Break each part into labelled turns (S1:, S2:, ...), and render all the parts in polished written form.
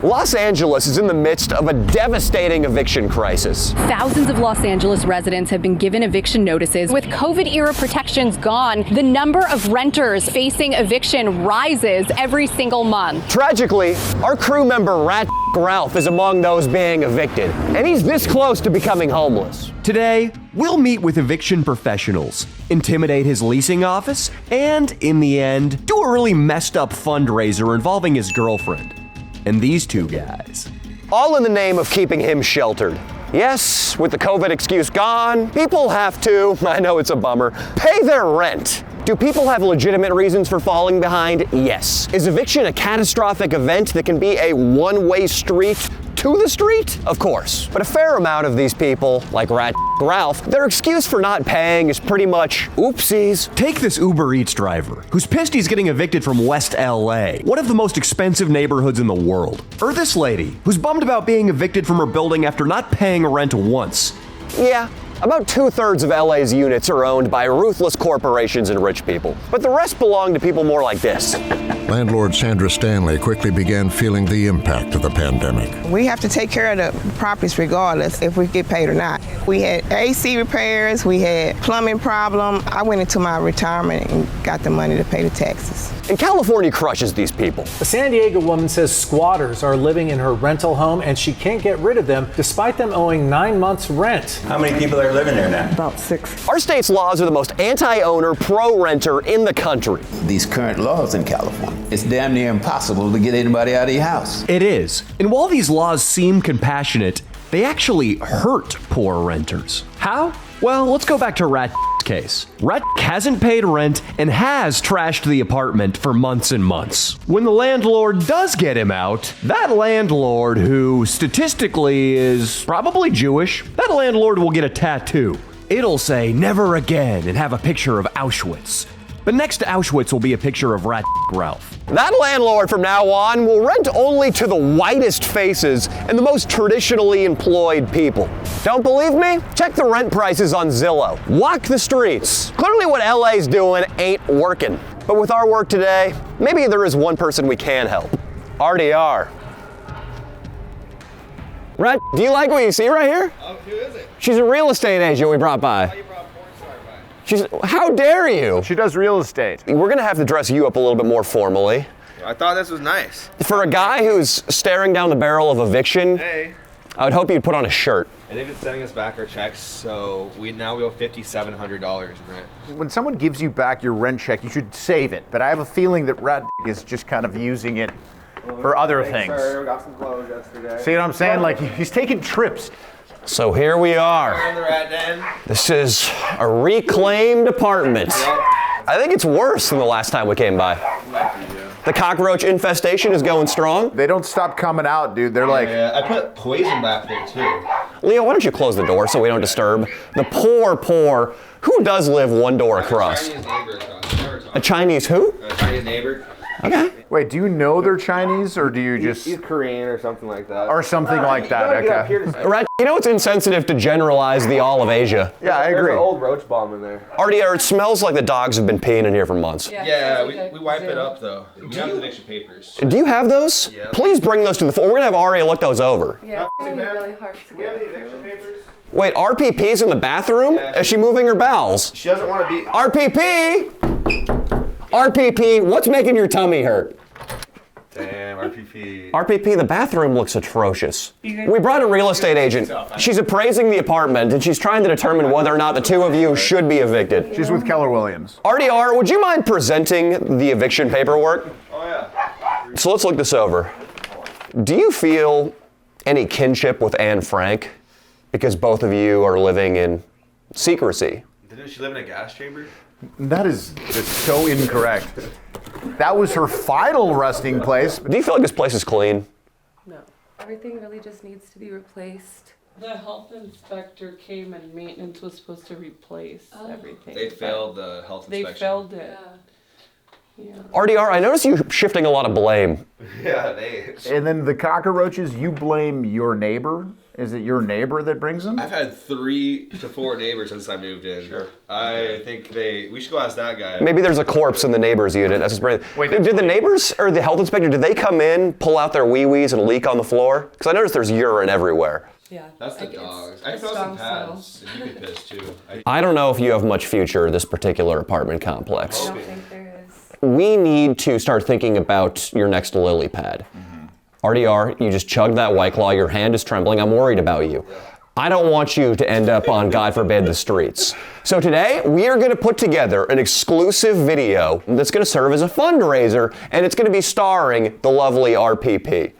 S1: Los Angeles is in the midst of a devastating eviction crisis.
S2: Thousands of Los Angeles residents have been given eviction notices. With COVID-era protections gone, the number of renters facing eviction rises every single month.
S1: Tragically, our crew member Ralph is among those being evicted, and he's this close to becoming homeless.
S3: Today, we'll meet with eviction professionals, intimidate his leasing office, and, in the end, do a really messed up fundraiser involving his girlfriend. And these two guys.
S1: All in the name of keeping him sheltered. Yes, with the COVID excuse gone, people have to, I know it's a bummer, pay their rent. Do people have legitimate reasons for falling behind? Yes. Is eviction a catastrophic event that can be a one-way street to the street? Of course. But a fair amount of these people, like Ralph, their excuse for not paying is pretty much oopsies.
S3: Take this Uber Eats driver, who's pissed he's getting evicted from West LA, one of the most expensive neighborhoods in the world. Or this lady, who's bummed about being evicted from her building after not paying rent once.
S1: Yeah. About 2/3 of LA's units are owned by ruthless corporations and rich people, but the rest belong to people more like this.
S4: Landlord Sandra Stanley quickly began feeling the impact of the pandemic.
S5: We have to take care of the properties regardless if we get paid or not. We had AC repairs, we had plumbing problem. I went into my retirement and got the money to pay the taxes.
S1: And California crushes these people.
S6: A San Diego woman says squatters are living in her rental home and she can't get rid of them despite them owing 9 months rent.
S7: How many people are living there now?
S5: About 6.
S1: Our state's laws are the most anti-owner, pro-renter in the country.
S7: These current laws in California, it's damn near impossible to get anybody out of your house.
S3: It is. And while these laws seem compassionate, they actually hurt poor renters. How? Well, let's go back to Rat's case. Rat hasn't paid rent and has trashed the apartment for months and months. When the landlord does get him out, that landlord, who statistically is probably Jewish, that landlord will get a tattoo. It'll say "never again" and have a picture of Auschwitz. But next to Auschwitz will be a picture of Ralph.
S1: That landlord from now on will rent only to the whitest faces and the most traditionally employed people. Don't believe me? Check the rent prices on Zillow. Walk the streets. Clearly what LA's doing ain't working. But with our work today, maybe there is one person we can help. RDR. Rat, do you like what you see right here?
S8: Who is it?
S1: She's a real estate agent we brought by. How dare you?
S8: She does real estate.
S1: We're gonna have to dress you up a little bit more formally.
S8: I thought this was nice.
S1: For a guy who's staring down the barrel of eviction,
S8: Hey.
S1: I would hope you'd put on a shirt.
S8: And they've been sending us back our checks, so we owe $5,700 in rent.
S9: When someone gives you back your rent check, you should save it. But I have a feeling that Rat is just kind of using it for other things.
S8: Sir, we got some clothes yesterday.
S9: See what I'm saying? Like, he's taking trips.
S1: So here we are.
S8: In the rat den.
S1: This is a reclaimed apartment. I think it's worse than the last time we came by. The cockroach infestation is going strong.
S9: They don't stop coming out, dude. They're like...
S8: Yeah, I put poison back there too.
S1: Leo, why don't you close the door so we don't disturb the poor, who does live one door across?
S8: A Chinese neighbor across.
S1: A Chinese who?
S8: A Chinese neighbor.
S1: Okay.
S9: Wait, do you know they're Chinese, or do you just...
S8: He's Korean or something like that.
S9: Or something like that, okay.
S1: Rat, you know it's insensitive to generalize the all of Asia.
S9: Yeah, I agree.
S8: There's an old roach bomb in there.
S1: Arya, it smells like the dogs have been peeing in here for months.
S8: Yeah, we wipe it up though. We have the eviction papers.
S1: Do you have those?
S8: Yeah.
S1: Please bring those to the floor. We're gonna have Arya look those over.
S10: Yeah, it's gonna be really hard to
S8: We have the
S10: get
S8: eviction papers.
S1: Wait, RPP's in the bathroom?
S8: Yeah.
S1: Is she moving her bowels?
S8: She doesn't want to be.
S1: RPP! RPP, what's making your tummy hurt?
S8: Damn, RPP.
S1: RPP, the bathroom looks atrocious. We brought a real estate agent. She's appraising the apartment and she's trying to determine whether or not the two of you should be evicted.
S9: She's with Keller Williams.
S1: RDR, would you mind presenting the eviction paperwork?
S8: Oh yeah.
S1: So let's look this over. Do you feel any kinship with Anne Frank? Because both of you are living in secrecy.
S8: Didn't she live in a gas chamber?
S9: That is just so incorrect. That was her final resting place.
S1: Do you feel like this place is clean?
S10: No. Everything really just needs to be replaced.
S11: The health inspector came and maintenance was supposed to replace everything.
S8: They failed the health inspection.
S11: They failed it.
S1: RDR, I noticed you shifting a lot of blame.
S8: Yeah, they.
S9: And then the cockroaches, you blame your neighbor? Is it your neighbor that brings them?
S8: I've had 3 to 4 neighbors since I moved in. Sure. I think we should go ask that guy.
S1: Maybe there's a corpse in the neighbor's unit. Wait, did the neighbors or the health inspector, did they come in, pull out their wee-wees and leak on the floor? Because I noticed there's urine everywhere.
S11: Yeah.
S8: That's the dogs. I throw some pads. You can piss too.
S1: I don't know if you have much future in this particular apartment complex.
S10: I don't think there is.
S1: We need to start thinking about your next lily pad. RDR, you just chugged that White Claw, your hand is trembling, I'm worried about you. I don't want you to end up on, God forbid, the streets. So today, we are gonna put together an exclusive video that's gonna serve as a fundraiser, and it's gonna be starring the lovely RPP.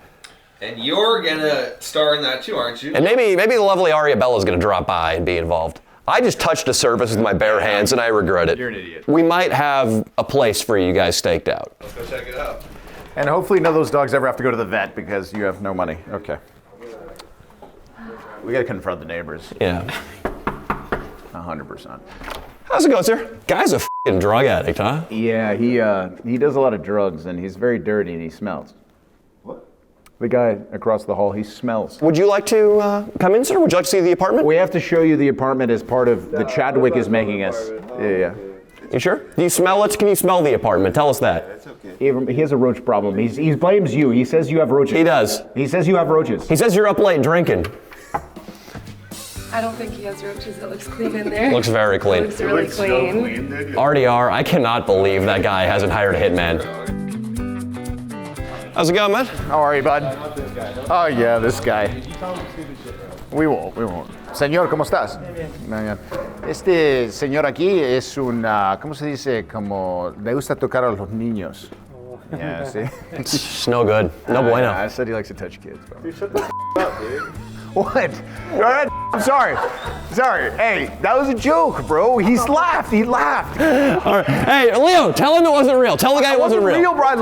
S8: And you're gonna star in that too, aren't you?
S1: And maybe the lovely Arya Bella's gonna drop by and be involved. I just touched a surface with my bare hands and I regret it.
S8: You're an idiot.
S1: We might have a place for you guys staked out.
S8: Let's go check it out.
S9: And hopefully none of those dogs ever have to go to the vet because you have no money. Okay. We gotta confront the neighbors.
S1: Yeah.
S9: 100%.
S1: How's it going, sir? Guy's a f***ing drug addict, huh?
S9: Yeah, he does a lot of drugs and he's very dirty and he smells. What? The guy across the hall, he smells.
S1: Would you like to come in, sir? Would you like to see the apartment?
S9: We have to show you the apartment as part of the Chadwick is making us. Yeah.
S1: You sure? Do you smell it? Can you smell the apartment? Tell us that.
S8: That's okay.
S9: He has a roach problem. He blames you. He says you have roaches.
S1: He does.
S9: He says you have roaches.
S1: He says you're up late drinking.
S10: I don't think he has roaches. It looks clean in there.
S1: Looks very clean.
S10: It looks really clean.
S1: RDR, I cannot believe that guy hasn't hired a hitman. How's it going, man?
S9: How are you, bud? Oh, yeah, this guy. We won't. Señor, ¿cómo estás? Este señor aquí es un, ¿cómo se dice? Como le gusta tocar a los niños. Yeah, see?
S1: It's no good. No bueno.
S9: I said he likes to touch kids. Dude, shut the up, dude. What? All right, I'm sorry. Hey, that was a joke, bro. He laughed. All right.
S1: Hey, Leo, tell him it wasn't real. Tell the guy it wasn't real.
S9: Bro. I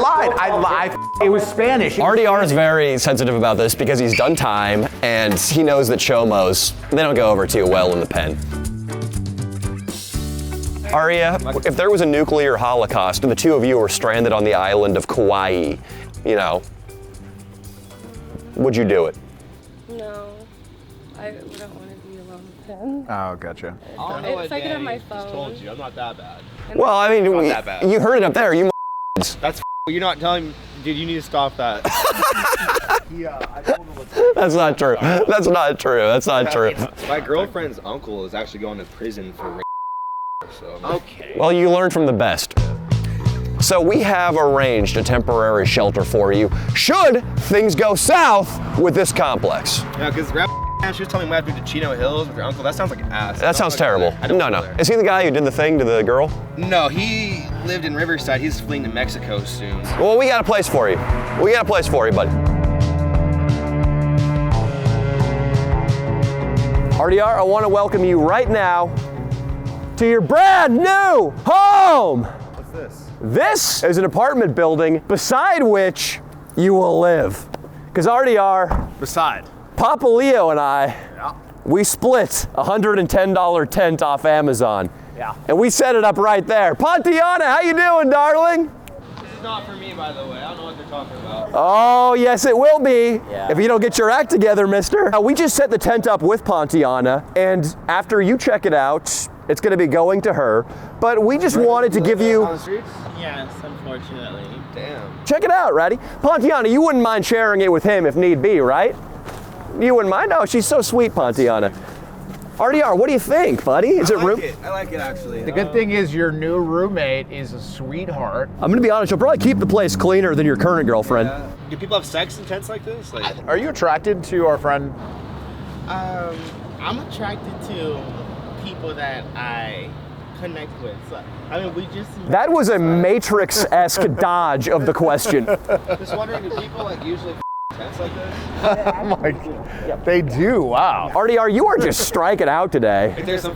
S9: lied. It was Spanish.
S1: RDR is very sensitive about this because he's done time and he knows that chomos, they don't go over too well in the pen. Arya, if there was a nuclear holocaust and the two of you were stranded on the island of Kauai, would you do it?
S10: No, I wouldn't want to be alone with him.
S9: Oh, gotcha.
S10: If I could have my phone.
S8: Just told you, I'm not that bad.
S1: Well, I mean,
S8: not that bad.
S1: You heard it up there. You
S8: That's you're not telling, dude. You need to stop that.
S1: That's not true. That's not true.
S8: My girlfriend's uncle is actually going to prison for rape. So.
S1: Okay. Well, you learned from the best. So we have arranged a temporary shelter for you should things go south with this complex.
S8: Yeah, because she was telling me I have to move to Chino Hills with your uncle. That sounds like ass.
S1: That sounds terrible. No. Is he the guy who did the thing to the girl?
S8: No, he lived in Riverside. He's fleeing to Mexico soon.
S1: Well, we got a place for you. Buddy. RDR, I want to welcome you right now to your brand new home.
S8: What's this?
S1: This is an apartment building beside which you will live. Because RDR,
S8: Beside
S1: Papa Leo and I, we split a $110 tent off Amazon.
S8: Yeah.
S1: And we set it up right there. Pontiana, how you doing, darling?
S8: This is not for me, by the way. I don't know what they're talking about.
S1: Oh, yes, it will be. Yeah. If you don't get your act together, mister. We just set the tent up with Pontiana, and after you check it out, it's going to be going to her. But we just wanted to give you...
S8: On the streets?
S12: Yes, unfortunately.
S8: Damn.
S1: Check it out, Ratty. Pontiana, you wouldn't mind sharing it with him if need be, right? You wouldn't mind? Oh, she's so sweet, Pontiana. RDR, what do you think, buddy? Is it room?
S8: I like it, actually.
S9: The good thing is your new roommate is a sweetheart.
S1: I'm gonna be honest, you'll probably keep the place cleaner than your current girlfriend.
S8: Yeah. Do people have sex in tents like this?
S9: Are you attracted to our friend?
S12: I'm attracted to people that I connect with. So, I mean, we just...
S1: That was a Matrix-esque dodge of the question.
S8: Just wondering, do people usually tents like this?
S9: I'm like, they do, wow.
S1: RDR, you are just striking out today.
S8: If there's some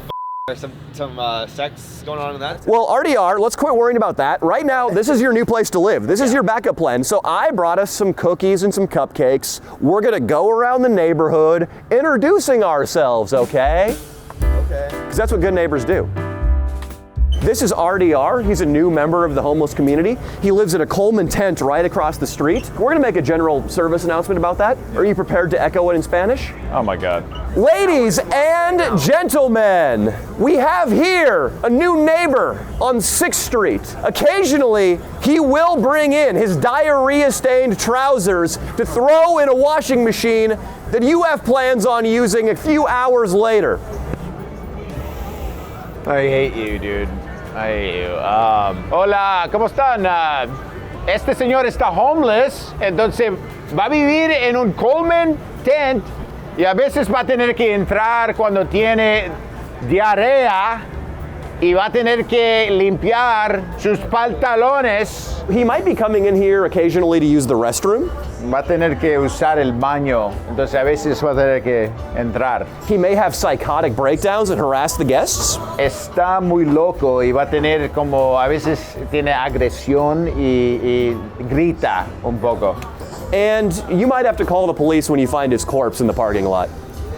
S8: sex going on in that?
S1: Well, RDR, let's quit worrying about that. Right now, this is your new place to live. This is your backup plan. So I brought us some cookies and some cupcakes. We're gonna go around the neighborhood introducing ourselves, okay?
S8: Okay.
S1: Because that's what good neighbors do. This is RDR. He's a new member of the homeless community. He lives in a Coleman tent right across the street. We're gonna make a general service announcement about that. Are you prepared to echo it in Spanish?
S9: Oh my God.
S1: Ladies and gentlemen, we have here a new neighbor on 6th Street. Occasionally, he will bring in his diarrhea-stained trousers to throw in a washing machine that UF plans on using a few hours later.
S9: I hate you, dude. I hate you. Hola, ¿cómo están? Este señor está homeless, entonces va a vivir en un Coleman tent y a veces va a tener que entrar cuando tiene diarrea y va a tener que limpiar sus pantalones.
S1: He might be coming in here occasionally to use the restroom.
S9: Va a tener que usar el baño, entonces a veces va a tener que entrar.
S1: He may have psychotic breakdowns and harass the guests.
S9: Está muy loco y va a tener como, a veces tiene agresión y grita un poco.
S1: And you might have to call the police when you find his corpse in the parking lot.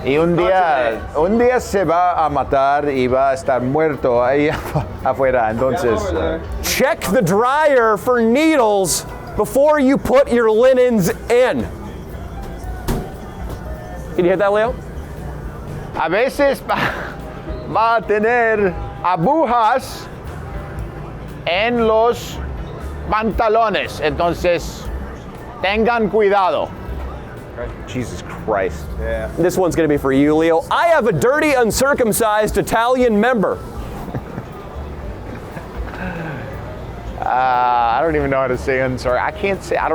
S9: Y un día se va a matar y va a estar muerto ahí afuera, entonces.
S1: Check the dryer for needles before you put your linens in. Can you hit that, Leo?
S9: A veces va a tener agujas en los pantalones, entonces tengan cuidado. Jesus Christ.
S1: Yeah. This one's gonna be for you, Leo. I have a dirty, uncircumcised Italian member.
S9: I don't even know how to say I don't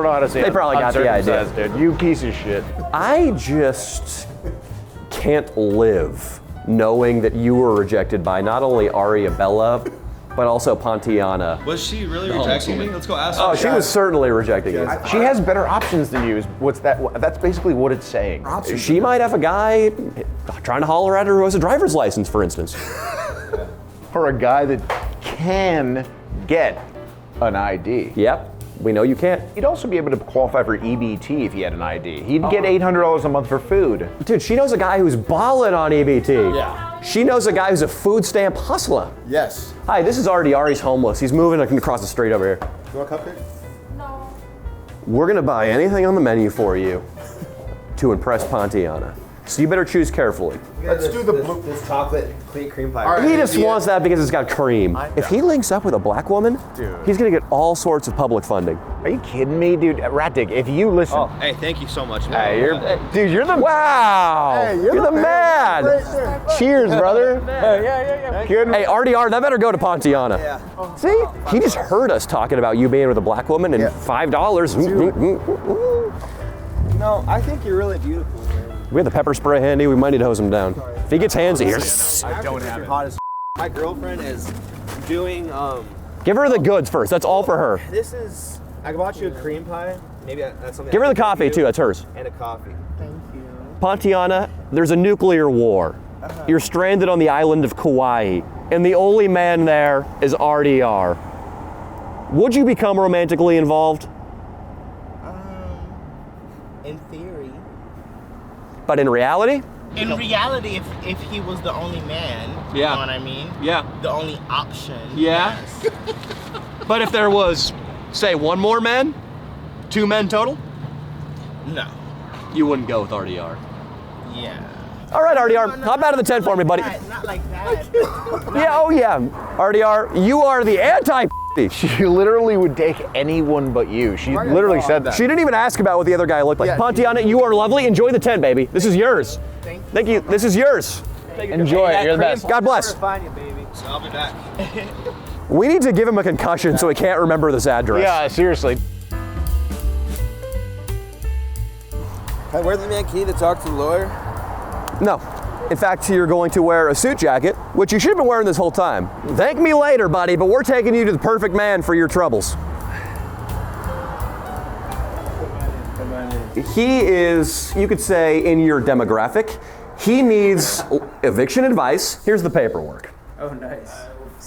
S9: know how to say
S1: They probably got the idea.
S9: Dude. You piece of shit.
S1: I just can't live knowing that you were rejected by not only Arya Bella, but also Pontiana.
S8: Was she really rejecting me? Let's go ask her.
S1: Oh, she was certainly rejecting you.
S9: She has better options than you. What's that? That's basically what it's saying.
S1: She might have a guy trying to holler at her who has a driver's license, for instance.
S9: For a guy that can get an ID.
S1: Yep, we know you can't.
S9: He'd also be able to qualify for EBT if he had an ID. He'd get $800 a month for food.
S1: Dude, she knows a guy who's balling on EBT.
S13: Yeah.
S1: She knows a guy who's a food stamp hustler.
S13: Yes.
S1: Hi, this is RDR. He's homeless. He's moving across the street over here.
S13: You want a cupcake?
S10: No.
S1: We're gonna buy anything on the menu for you to impress Pontiana. So you better choose carefully.
S13: Let's do this chocolate cream pie.
S1: Right, he just wants that because it's got cream. If he links up with a black woman, he's gonna get all sorts of public funding.
S9: Are you kidding me, dude? Rattig, if you listen.
S8: Oh, hey, thank you so much.
S9: Hey, you're the
S1: wow.
S9: Hey,
S1: you're the man.
S9: Cheers, brother.
S13: Yeah.
S9: Good.
S1: Hey, RDR, that better go to Pontiana.
S13: Yeah.
S1: See, he just heard us talking about you being with a black woman and $5.
S13: No, I think you're really beautiful, man.
S1: We have the pepper spray handy. We might need to hose him down. If he gets handsy here.
S13: I don't have it. Hot as my girlfriend is doing.
S1: Give her the goods first. That's all for her.
S13: This is. I bought you a cream pie. Maybe that's something.
S1: Give her the coffee too. That's hers.
S13: And a coffee.
S5: Thank you.
S1: Pontiana, there's a nuclear war. You're stranded on the island of Kauai, and the only man there is RDR. Would you become romantically involved?
S5: In theory.
S1: But in reality?
S12: In reality, if he was the only man, you know what I mean?
S1: Yeah.
S12: The only option.
S1: Yeah.
S12: Yes.
S1: But if there was, say, one more man? 2 men total?
S12: No.
S1: You wouldn't go with RDR.
S12: Yeah.
S1: All right, RDR, hop out of the tent for me, buddy.
S12: Not like that.
S1: Yeah, oh yeah. RDR, you are the anti
S9: She literally would take anyone but you. She literally said that.
S1: She didn't even ask about what the other guy looked like. Pontiana, you are lovely. Enjoy the tent, baby. This is yours. Thank you. This is yours.
S9: Enjoy it. You're the best.
S1: God bless.
S13: Find you, baby.
S8: I'll be back.
S1: We need to give him a concussion so he can't remember this address.
S9: Yeah, seriously.
S13: Hey, where's the man? Can you need to talk to the lawyer?
S1: No. In fact, you're going to wear a suit jacket, which you should have been wearing this whole time. Thank me later, buddy, but we're taking you to the perfect man for your troubles. He is, you could say, in your demographic. He needs eviction advice. Here's the paperwork.
S13: Oh, nice.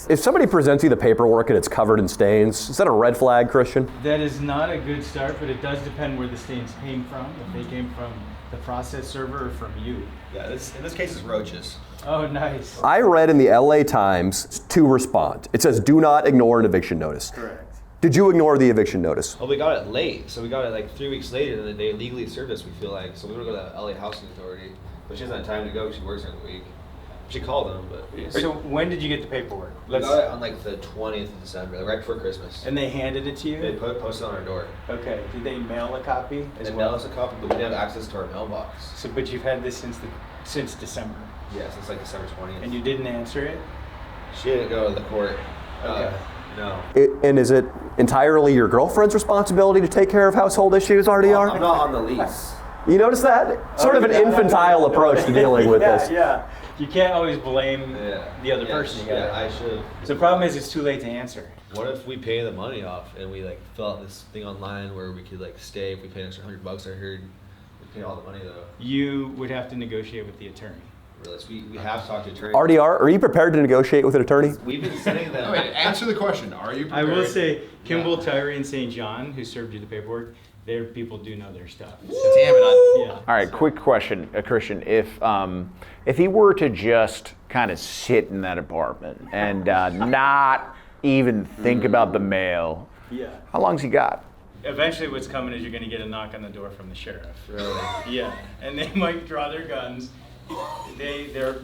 S1: If somebody presents you the paperwork and it's covered in stains, is that a red flag, Christian?
S14: That is not a good start, but it does depend where the stains came from. If they came from the process server or from you.
S8: Yeah, in this case, it's roaches.
S14: Oh, nice.
S1: I read in the LA Times to respond. It says, do not ignore an eviction notice.
S14: Correct.
S1: Did you ignore the eviction notice?
S8: Well, we got it late, so we got it like 3 weeks later than they legally served us, we feel like. So we were going to go to the LA Housing Authority, but she doesn't have time to go, she works during the week. She called them, but...
S14: So when did you get the paperwork?
S8: We got it on like the 20th of December, like right before Christmas.
S14: And they handed it to you?
S8: They posted it on our door.
S14: Okay, did they mail a copy as
S8: They
S14: well?
S8: mailed us a copy, but we didn't have access to our mailbox.
S14: So, but you've had this since December?
S8: Yeah, since like December 20th.
S14: And you didn't answer it?
S8: She didn't go to the court.
S14: Okay.
S8: No.
S1: And is it entirely your girlfriend's responsibility to take care of household issues, RDR?
S8: I'm not on the lease.
S1: You notice that? Sort of an infantile approach to dealing with this.
S14: Yeah. You can't always blame the other person.
S8: I should.
S14: So the problem is it's too late to answer.
S8: What if we pay the money off and we like fill out this thing online where we could like stay if we pay an extra $100? I heard we pay all the money though.
S14: You would have to negotiate with the attorney.
S8: We have talked to attorneys.
S1: RDR, are you prepared to negotiate with an attorney?
S8: We've been sending them.
S15: Wait, answer the question. Are you prepared?
S14: I will say, Kimball, Tyree, and St. John, who served you the paperwork, their people do know their stuff. So,
S9: Damn it.
S14: yeah.
S9: All right, quick question, Christian. If he were to just kind of sit in that apartment and not even think about the mail, how long's he got?
S14: Eventually what's coming is you're going to get a knock on the door from the sheriff. Really? Yeah, and they might draw their guns. They're...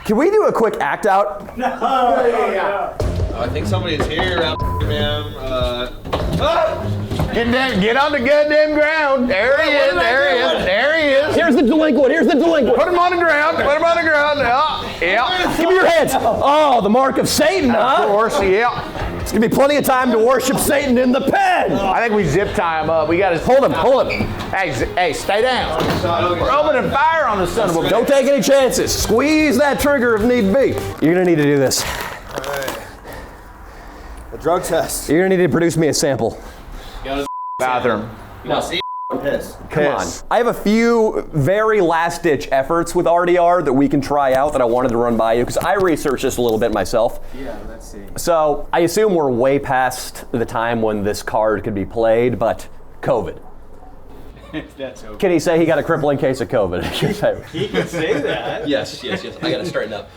S1: Can we do a quick act out?
S14: No!
S8: I think somebody's here around ma'am.
S9: Get on the goddamn ground. There he is, there he is.
S1: Here's the delinquent,
S9: Put him on the ground, Yeah.
S1: Give me your hands. Oh, the mark of Satan, huh?
S9: Of course, yeah.
S1: It's gonna be plenty of time to worship Satan in the pen.
S9: I think we zip tie him up. We got to hold him. Hey, stay down. We're opening fire on the son of a...
S1: Don't take any chances. Squeeze that trigger if need be. You're gonna need to do this.
S8: All right. A drug test.
S1: You're gonna need to produce me a sample.
S9: Bathroom.
S8: You want to see? Piss.
S1: Come on. I have a few very last-ditch efforts with RDR that we can try out that I wanted to run by you because I researched this a little bit myself.
S14: Yeah, let's see.
S1: So I assume we're way past the time when this card could be played, but COVID.
S14: That's okay.
S1: Can he say he got a crippling case of COVID?
S14: He can say that.
S8: Yes. I gotta straighten up.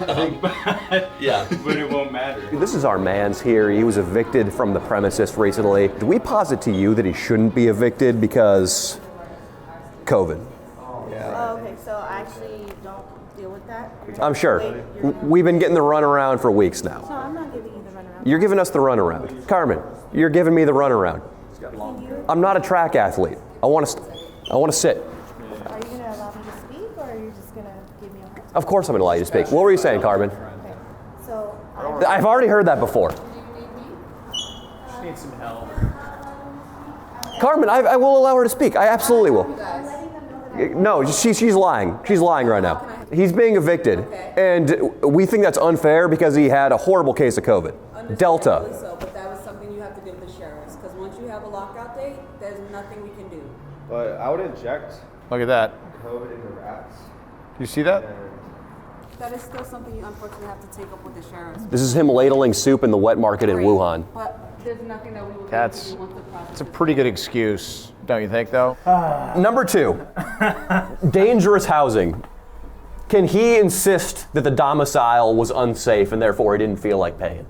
S8: Yeah.
S14: But it won't matter.
S1: This is our man's here. He was evicted from the premises recently. Do we posit to you that he shouldn't be evicted because COVID?
S16: Yeah. Oh, okay, so I actually don't deal with that?
S1: I'm sure. We've been getting the runaround for weeks now.
S16: So I'm not giving you the runaround.
S1: You're giving us the runaround. Carmen, you're giving me the runaround. I'm not a track athlete. I want to sit.
S16: Are you going to allow me to speak, or are you just going to give me a hard time?
S1: Of course I'm going to allow you to speak. What were you saying, Carmen?
S16: Okay, so...
S1: I've already heard that before.
S14: Just need some help.
S1: Carmen, I will allow her to speak. I absolutely will. No, she's lying. She's lying right now. He's being evicted, and we think that's unfair because he had a horrible case of COVID. Delta.
S17: So, but that was something you have to give the sheriffs, because once you have a lockout date, there's nothing we can do.
S13: But I would inject
S9: Look at that.
S13: COVID into rats.
S9: Do you see that?
S17: That is still something you unfortunately have to take up with the sheriffs.
S1: This is him ladling soup in the wet market in Wuhan.
S17: But there's nothing that we will
S9: That's
S17: do once the process
S9: it's a pretty good excuse, don't you think, though?
S1: Number 2, dangerous housing. Can he insist that the domicile was unsafe and therefore he didn't feel like paying?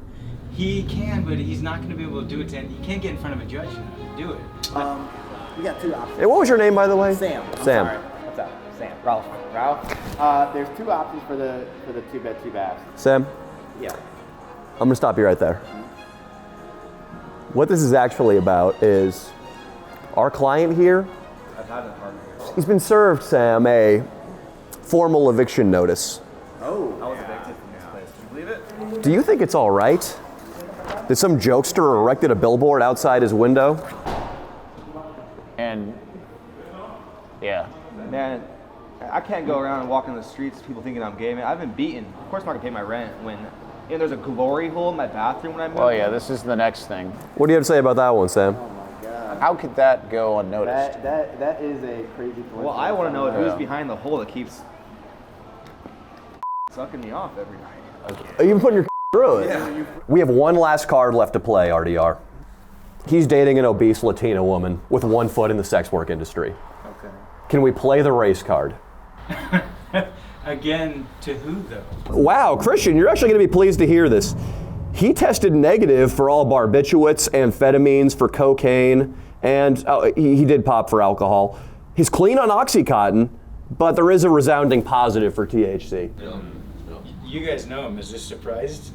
S14: He can, but he's not going to be able to do it. He can't get in front of a judge now to do it.
S13: We got 2 options.
S1: Hey, what was your name, by the way?
S13: Sam.
S1: Sam.
S13: Sorry. What's up? Sam. Ralph. There's 2 options for the 2-bed, 2 baths.
S1: Sam,
S13: Yeah.
S1: I'm going to stop you right there. What this is actually about is our client here,
S13: I've had an apartment here.
S1: he's been served, Sam, a formal eviction notice.
S13: Oh. I was evicted from this place. Can you believe it?
S1: Do you think it's all right that some jokester erected a billboard outside his window?
S9: And, yeah.
S13: Man, I can't go around and walk in the streets, people thinking I'm gay, man. I've been beaten. Of course I'm not gonna pay my rent when there's a glory hole in my bathroom when I move.
S9: Oh yeah, this is the next thing.
S1: What do you have to say about that one, Sam?
S13: Oh my God.
S9: How could that go unnoticed?
S13: That is a crazy coincidence. Well, I want to know who's behind the hole that keeps sucking me off every night.
S1: Are you putting your through it. We have one last card left to play, RDR. He's dating an obese Latina woman with one foot in the sex work industry.
S14: Okay.
S1: Can we play the race card?
S14: Again, to who though?
S1: Wow, Christian, you're actually going to be pleased to hear this. He tested negative for all barbiturates, amphetamines, for cocaine, and he did pop for alcohol. He's clean on Oxycontin, but there is a resounding positive for THC.
S14: You guys know him. Is this a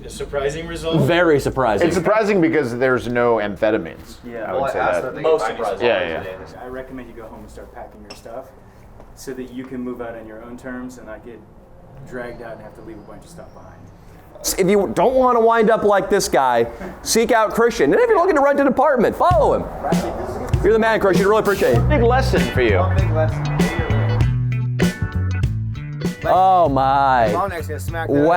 S14: surprising result?
S1: Very surprising.
S9: It's surprising because there's no amphetamines.
S14: Yeah,
S9: I would say that.
S14: Most surprising.
S9: Yeah.
S14: I recommend you go home and start packing your stuff so that you can move out on your own terms and not get dragged out and have to leave a bunch of stuff behind.
S1: If you don't want to wind up like this guy, seek out Christian. And if you're looking to rent an apartment, follow him. You're the man, Christian. Really appreciate it.
S9: Big lesson for you.
S13: Big lesson.
S1: Oh my. Wow.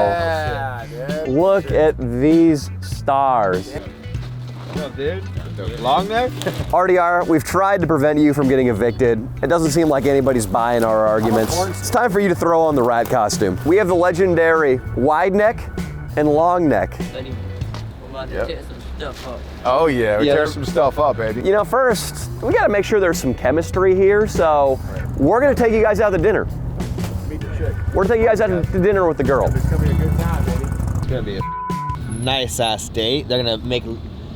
S13: Yeah, dude.
S1: Look at these stars.
S13: What's up, dude? Long neck?
S1: RDR, we've tried to prevent you from getting evicted. It doesn't seem like anybody's buying our arguments. It's time for you to throw on the rat costume. We have the legendary wide neck and long neck.
S9: Oh yeah, we tear some stuff up, baby.
S1: You know, first, we gotta make sure there's some chemistry here, so we're gonna take you guys out to dinner. We're gonna take you guys out to dinner with the girl.
S13: It's gonna be a good time, baby. It's gonna be a nice ass date. They're gonna make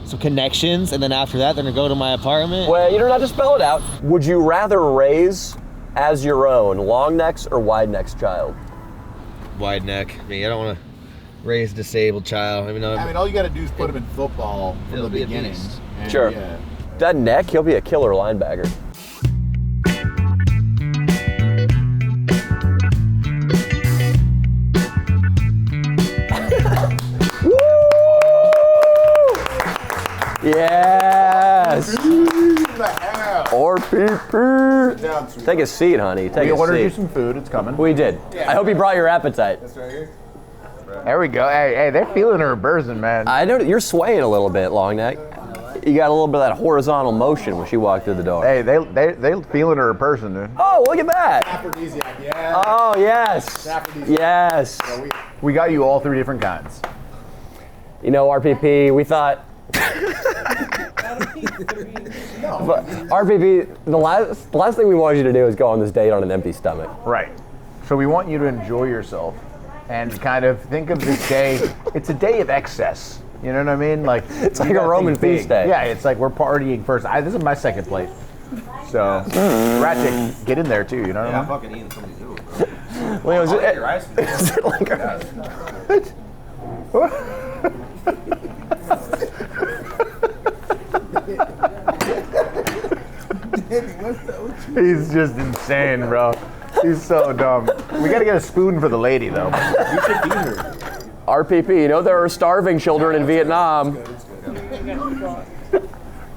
S13: some connections, and then after that, they're gonna go to my apartment.
S1: Well, you don't have to spell it out. Would you rather raise as your own long necks or wide necks child?
S13: Wide neck. I mean, I don't wanna raise a disabled child. I mean,
S15: all you gotta do is put him in football from the beginning. And,
S1: Sure.
S15: yeah.
S1: That neck, he'll be a killer linebacker. Yes! RPP! Take a seat, honey. Take a seat.
S9: We ordered you some food. It's coming.
S1: We did. I hope you brought your appetite.
S13: That's right here.
S9: There we go. Hey, they're feeling her bursing, man.
S1: I know you're swaying a little bit, long neck. You got a little bit of that horizontal motion when she walked through the door.
S9: Hey, they feeling her person, dude.
S1: Oh, look at that!
S15: Aphrodisiac, yeah.
S1: Oh, yes. Yes.
S15: Yeah,
S9: We got you all 3 different kinds.
S1: You know, RPP, we thought. But RPP, the last thing we wanted you to do is go on this date on an empty stomach.
S9: Right. So we want you to enjoy yourself and kind of think of this day. It's a day of excess. You know what I mean? Like
S1: it's like a Roman feast day.
S9: Yeah, it's like we're partying first. This is my second plate. So Ratchet, get in there too. You know what I mean?
S13: I'm fucking eating something new.
S1: Leo, is it like
S9: He's just insane, bro. He's so dumb. We gotta get a spoon for the lady, though.
S13: You should feed her.
S1: RPP, you know there are starving children in Vietnam.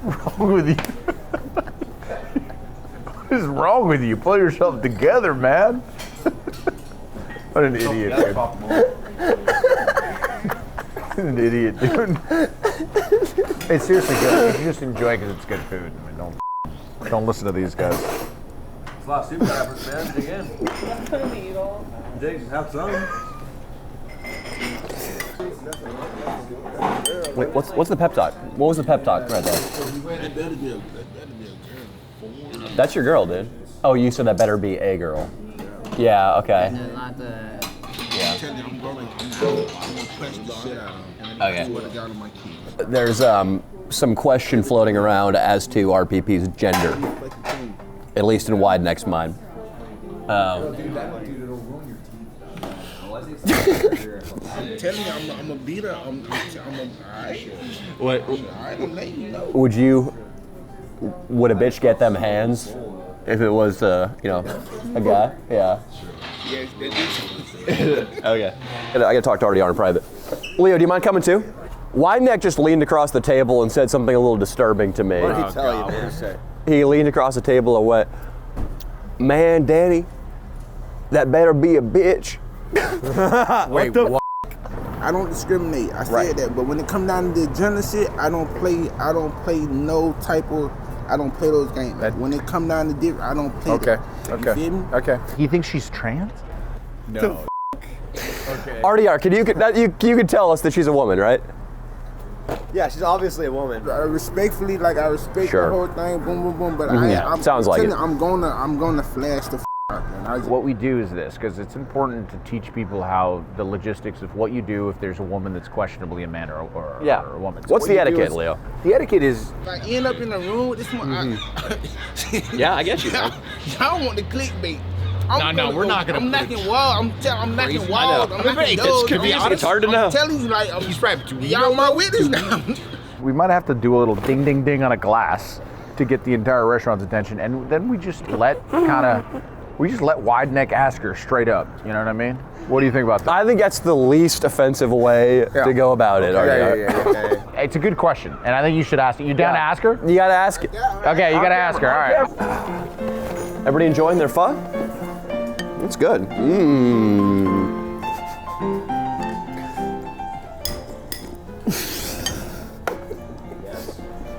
S9: What's wrong with you? What is wrong with you? Pull yourself together, man. What an idiot, dude. An idiot, dude. It's seriously good. You just enjoy it because it's good food. I mean, don't listen to these guys.
S13: It's a lot of soup wrappers, man. Dig in. Dig, have some.
S1: Wait, what's the pep talk? What was the pep talk right there? That's your girl, dude. Oh, you said that better be a girl. Yeah, okay. Yeah. Okay. There's some question floating around as to RPP's gender, at least in Wide Neck's mind.
S15: I'm telling you, I'm a beater. I'm
S1: What?
S15: I'm letting you know.
S1: Would a bitch get them hands if it was, a guy? Yeah.
S15: Yes, that
S1: Okay. I gotta talk to RDR in private. Leo, do you mind coming too? Wide Neck just leaned across the table and said something a little disturbing to me.
S13: What did he tell you? What did he say?
S1: He leaned across the table and went, "Man, Danny, that better be a bitch."
S15: Wait, what? I don't discriminate. I said that, but when it come down to the gender shit, I don't play no type of. I don't play those games. When it come down to different, I don't play.
S9: Okay.
S15: You feel me?
S9: Okay. You think she's trans?
S15: No.
S1: Arya, you could tell us that she's a woman, right?
S18: Yeah, she's obviously a woman.
S15: Respectfully, like I respect the whole thing, boom, boom, boom. But I'm
S1: sounds like it.
S15: I'm gonna flash the out, man.
S9: What we do is this, because it's important to teach people how the logistics of what you do if there's a woman that's questionably a man or a woman. So
S1: What's the etiquette, Leo?
S9: The etiquette is...
S15: If I end up in a room with this one,
S1: yeah, I get you, man.
S15: Y'all want the clickbait.
S9: No, we're not gonna.
S15: I'm knocking walls. I'm knocking walls. I'm knocking doors.
S1: It's hard to know.
S15: I'm telling you, like, he's right, but y'all my witness now.
S9: We might have to do a little ding, ding, ding on a glass to get the entire restaurant's attention, and then we just let wide neck ask her straight up. You know what I mean? What do you think about that?
S1: I think that's the least offensive way to go about it.
S9: Yeah. It's a good question, and I think you should ask it. You down to ask her?
S1: You gotta ask it.
S9: Okay, you gotta ask her. All right.
S1: Everybody enjoying their pho? It's good.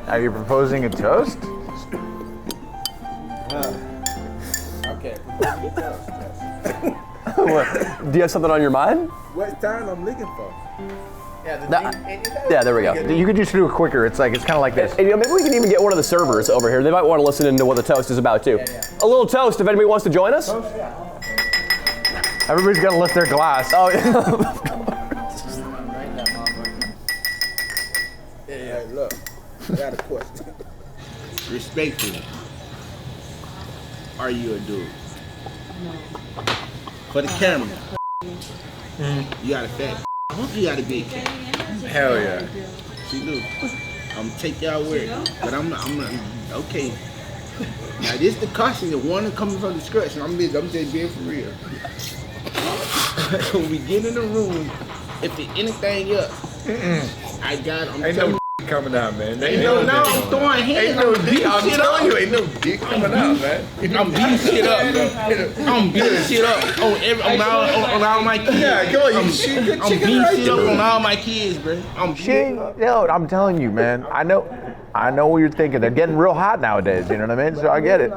S9: Are you proposing a toast?
S15: Okay.
S1: What? Do you have something on your mind?
S15: What time I'm looking for?
S1: Yeah, there we go.
S9: You could just do it quicker. It's kind of like this.
S1: And, maybe we can even get one of the servers over here. They might want to listen into what the toast is about too. A little toast if anybody wants to join us.
S9: Everybody's got to lift their glass.
S1: Oh,
S15: yeah. Look, I got a question. Respectfully, are you a dude?
S11: No.
S15: For the camera. You got a fat. I hope you got a big cat.
S9: Hell yeah.
S15: She do. I'm gonna take y'all word, but I'm not. Okay. Now this the caution. The one that coming from the scratch. I'm just being for real. When we get in the room, if there's anything else, I'm telling you.
S9: Coming out, man.
S15: I'm throwing hands.
S9: I'm telling you, ain't no dick coming out, man.
S15: I'm beating shit up, bro. I'm beating shit up on all my kids.
S9: Yeah, come on, you shoot good
S15: I'm
S9: chicken
S15: beating
S9: right
S15: shit up
S9: there.
S15: on all my kids, bro.
S9: I'm telling you, man. I know what you're thinking. They're getting real hot nowadays. You know what I mean? So I get it.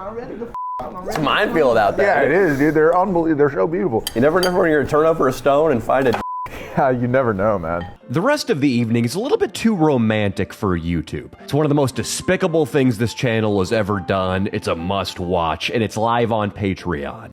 S1: it's a minefield out there.
S9: Yeah, it is, dude. They're unbelievable. They're so beautiful.
S1: You never know when you're gonna turn over a stone and find it.
S9: You never know, man.
S3: The rest of the evening is a little bit too romantic for YouTube. It's one of the most despicable things this channel has ever done. It's a must watch, and it's live on Patreon.